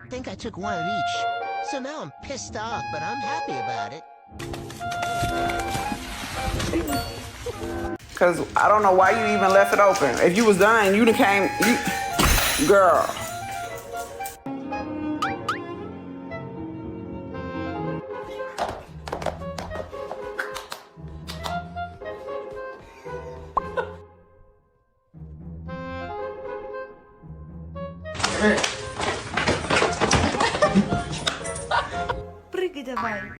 think I took one of each. So now I'm pissed off, but I'm happy about it. Cause I don't know why you even left it open. If you was done, you done came, girl. Прыгай давай.